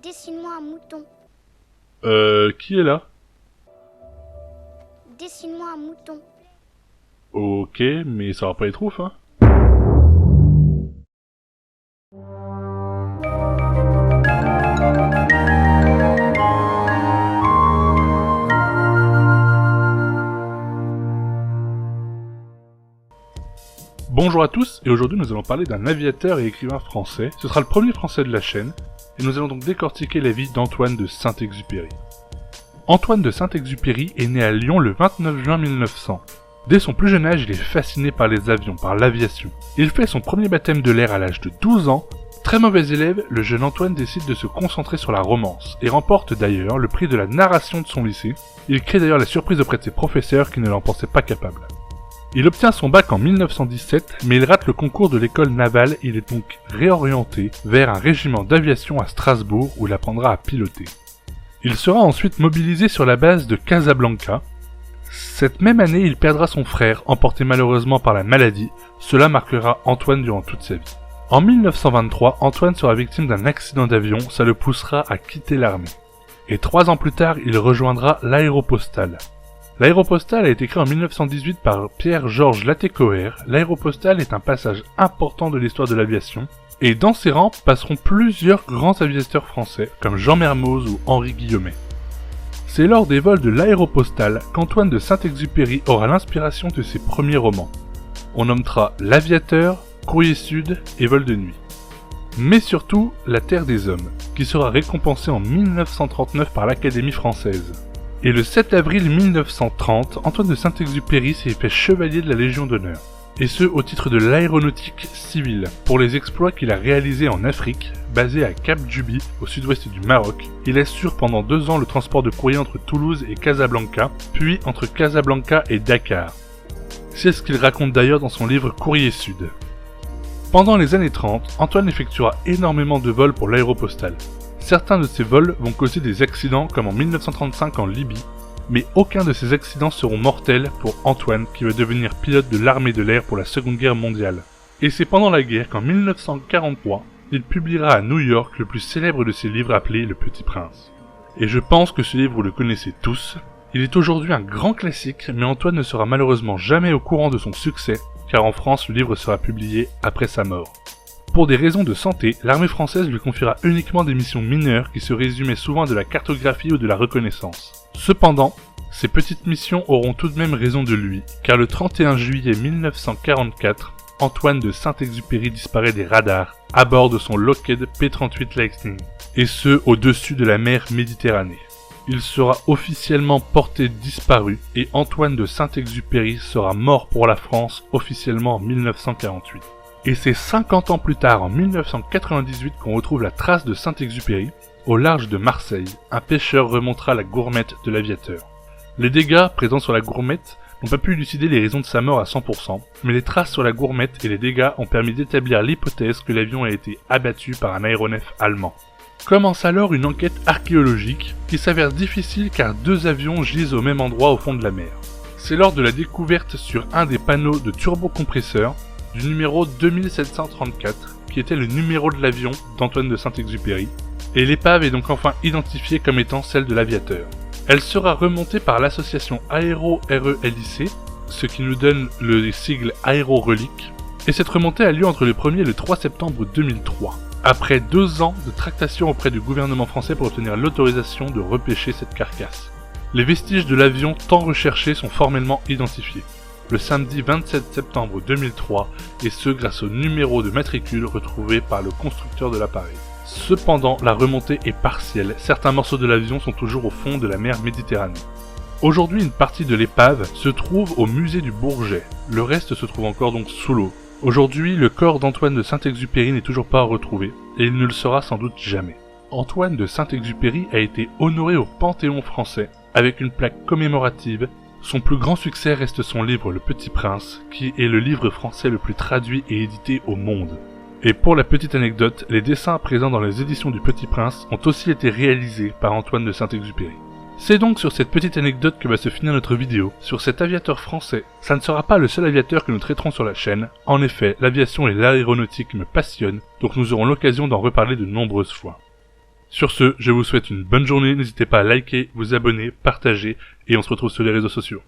Dessine-moi un mouton. Qui est là? Dessine-moi un mouton. Ok, mais ça va pas être ouf, hein? Bonjour à tous, et aujourd'hui nous allons parler d'un aviateur et écrivain français. Ce sera le premier français de la chaîne, et nous allons donc décortiquer la vie d'Antoine de Saint-Exupéry. Antoine de Saint-Exupéry est né à Lyon le 29 juin 1900. Dès son plus jeune âge, il est fasciné par les avions, par l'aviation. Il fait son premier baptême de l'air à l'âge de 12 ans. Très mauvais élève, le jeune Antoine décide de se concentrer sur la romance, et remporte d'ailleurs le prix de la narration de son lycée. Il crée d'ailleurs la surprise auprès de ses professeurs qui ne l'en pensaient pas capable. Il obtient son bac en 1917, mais il rate le concours de l'école navale et il est donc réorienté vers un régiment d'aviation à Strasbourg où il apprendra à piloter. Il sera ensuite mobilisé sur la base de Casablanca. Cette même année, il perdra son frère, emporté malheureusement par la maladie. Cela marquera Antoine durant toute sa vie. En 1923, Antoine sera victime d'un accident d'avion, ça le poussera à quitter l'armée. Et 3 ans plus tard, il rejoindra l'Aéropostale. L'Aéropostale a été créé en 1918 par Pierre-Georges Latécoère. L'Aéropostale est un passage important de l'histoire de l'aviation, et dans ses rangs passeront plusieurs grands aviateurs français, comme Jean Mermoz ou Henri Guillaumet. C'est lors des vols de l'Aéropostale qu'Antoine de Saint-Exupéry aura l'inspiration de ses premiers romans. On nommera L'Aviateur, Courrier Sud et Vol de nuit. Mais surtout, La Terre des Hommes, qui sera récompensé en 1939 par l'Académie française. Et le 7 avril 1930, Antoine de Saint-Exupéry s'est fait chevalier de la Légion d'honneur. Et ce au titre de l'aéronautique civile, pour les exploits qu'il a réalisés en Afrique, basé à Cap Juby, au sud-ouest du Maroc. Il assure pendant 2 ans le transport de courrier entre Toulouse et Casablanca, puis entre Casablanca et Dakar. C'est ce qu'il raconte d'ailleurs dans son livre Courrier Sud. Pendant les années 30, Antoine effectuera énormément de vols pour l'Aéropostale. Certains de ces vols vont causer des accidents comme en 1935 en Libye, mais aucun de ces accidents seront mortels pour Antoine qui va devenir pilote de l'armée de l'air pour la Seconde Guerre mondiale. Et c'est pendant la guerre qu'en 1943, il publiera à New York le plus célèbre de ses livres appelé Le Petit Prince. Et je pense que ce livre vous le connaissez tous. Il est aujourd'hui un grand classique, mais Antoine ne sera malheureusement jamais au courant de son succès, car en France le livre sera publié après sa mort. Pour des raisons de santé, l'armée française lui confiera uniquement des missions mineures qui se résumaient souvent à de la cartographie ou de la reconnaissance. Cependant, ces petites missions auront tout de même raison de lui, car le 31 juillet 1944, Antoine de Saint-Exupéry disparaît des radars à bord de son Lockheed P-38 Lightning, et ce au-dessus de la mer Méditerranée. Il sera officiellement porté disparu et Antoine de Saint-Exupéry sera mort pour la France officiellement en 1948. Et c'est 50 ans plus tard, en 1998, qu'on retrouve la trace de Saint-Exupéry. Au large de Marseille, un pêcheur remontera la gourmette de l'aviateur. Les dégâts présents sur la gourmette n'ont pas pu élucider les raisons de sa mort à 100%, mais les traces sur la gourmette et les dégâts ont permis d'établir l'hypothèse que l'avion a été abattu par un aéronef allemand. Commence alors une enquête archéologique qui s'avère difficile car 2 avions gisent au même endroit au fond de la mer. C'est lors de la découverte sur un des panneaux de turbocompresseur du numéro 2734, qui était le numéro de l'avion d'Antoine de Saint-Exupéry, et l'épave est donc enfin identifiée comme étant celle de l'aviateur. Elle sera remontée par l'association Aéro-RELIC, ce qui nous donne le sigle Aéro-Relique, et cette remontée a lieu entre le 1er et le 3 septembre 2003, après 2 ans de tractation auprès du gouvernement français pour obtenir l'autorisation de repêcher cette carcasse. Les vestiges de l'avion tant recherchés sont formellement identifiés. Le samedi 27 septembre 2003, et ce grâce au numéro de matricule retrouvé par le constructeur de l'appareil. Cependant, la remontée est partielle, certains morceaux de l'avion sont toujours au fond de la mer Méditerranée. Aujourd'hui, une partie de l'épave se trouve au musée du Bourget, le reste se trouve encore donc sous l'eau. Aujourd'hui, le corps d'Antoine de Saint-Exupéry n'est toujours pas retrouvé, et il ne le sera sans doute jamais. Antoine de Saint-Exupéry a été honoré au Panthéon français, avec une plaque commémorative. Son plus grand succès reste son livre Le Petit Prince, qui est le livre français le plus traduit et édité au monde. Et pour la petite anecdote, les dessins présents dans les éditions du Petit Prince ont aussi été réalisés par Antoine de Saint-Exupéry. C'est donc sur cette petite anecdote que va se finir notre vidéo, sur cet aviateur français. Ça ne sera pas le seul aviateur que nous traiterons sur la chaîne, en effet, l'aviation et l'aéronautique me passionnent, donc nous aurons l'occasion d'en reparler de nombreuses fois. Sur ce, je vous souhaite une bonne journée, n'hésitez pas à liker, vous abonner, partager, et on se retrouve sur les réseaux sociaux.